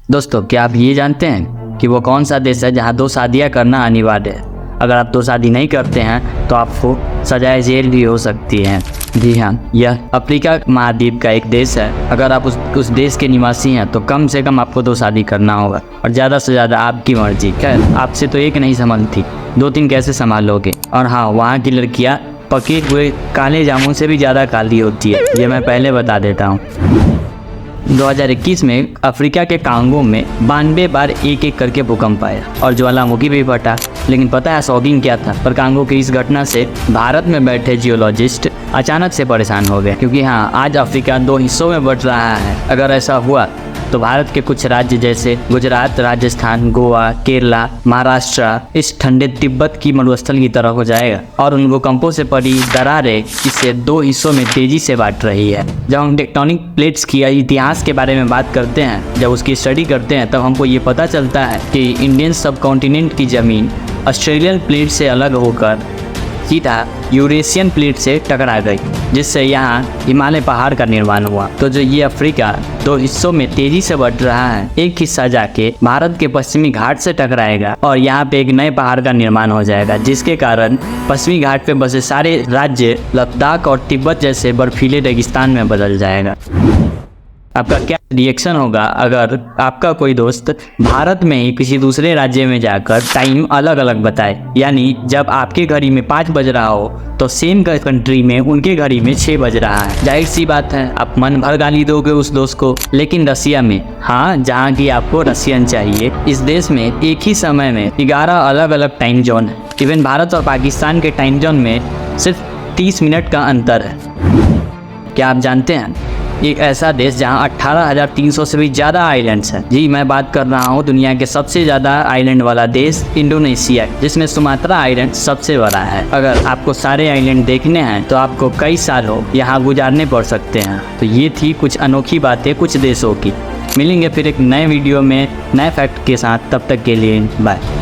दोस्तों, क्या आप ये जानते हैं कि वो कौन सा देश है जहां 2 शादियां करना अनिवार्य है? अगर आप 2 शादी नहीं करते हैं तो आपको सजाए जेल भी हो सकती है। जी हाँ, यह अफ्रीका महाद्वीप का एक देश है। अगर आप उस देश के निवासी हैं तो कम से कम आपको 2 शादी करना होगा, और ज़्यादा से ज़्यादा आपकी मर्जी। खैर, आपसे तो एक नहीं संभलती, 2-3 कैसे संभाल लोगे? और हाँ, वहाँ की लड़कियाँ पके हुए काले जामुन से भी ज़्यादा काली होती है, ये मैं पहले बता देता हूँ। 2021 में अफ्रीका के कांगो में 92 बार एक करके भूकंप आया और ज्वालामुखी भी फटा। लेकिन पता है शॉकिंग क्या था? पर कांगो की इस घटना से भारत में बैठे जियोलॉजिस्ट अचानक से परेशान हो गए, क्योंकि हाँ, आज अफ्रीका 2 हिस्सों में बंट रहा है। अगर ऐसा हुआ तो भारत के कुछ राज्य जैसे गुजरात, राजस्थान, गोवा, केरला, महाराष्ट्र इस ठंडे तिब्बत की मरुस्थल की तरह हो जाएगा, और उन भूकंपों से पड़ी दरारें इसे 2 हिस्सों में तेजी से बांट रही है। जब हम टेक्टोनिक प्लेट्स की इतिहास के बारे में बात करते हैं, जब उसकी स्टडी करते हैं, तब हमको ये पता चलता है कि इंडियन सब कॉन्टिनेंट की ज़मीन ऑस्ट्रेलियन प्लेट से अलग होकर सीधा यूरेशियन प्लेट से टकरा गई, जिससे यहाँ हिमालय पहाड़ का निर्माण हुआ। तो जो ये अफ्रीका 2 हिस्सों में तेजी से बढ़ रहा है, एक हिस्सा जाके भारत के पश्चिमी घाट से टकराएगा और यहाँ पे एक नए पहाड़ का निर्माण हो जाएगा, जिसके कारण पश्चिमी घाट पे बसे सारे राज्य लद्दाख और तिब्बत जैसे बर्फीले रेगिस्तान में बदल जाएगा। आपका क्या रिएक्शन होगा अगर आपका कोई दोस्त भारत में ही किसी दूसरे राज्य में जाकर टाइम अलग अलग बताए? यानी जब आपके घड़ी में 5 बज रहा हो तो सेम कंट्री में उनके घड़ी में 6 बज रहा है। जाहिर सी बात है, आप मन भर गाली दोगे उस दोस्त को। लेकिन रसिया में, हाँ, जहाँ की आपको रसियन चाहिए, इस देश में एक ही समय में 11 अलग अलग टाइम जोन है। इवन भारत और पाकिस्तान के टाइम जोन में सिर्फ 30 मिनट का अंतर है। क्या आप जानते हैं, एक ऐसा देश जहां 18,300 से भी ज़्यादा आइलैंड्स हैं। जी, मैं बात कर रहा हूं दुनिया के सबसे ज़्यादा आइलैंड वाला देश इंडोनेशिया, जिसमें सुमात्रा आइलैंड सबसे बड़ा है। अगर आपको सारे आइलैंड देखने हैं तो आपको कई सालों यहाँ गुजारने पड़ सकते हैं। तो ये थी कुछ अनोखी बातें कुछ देशों की। मिलेंगे फिर एक नए वीडियो में नए फैक्ट के साथ, तब तक के लिए बाय।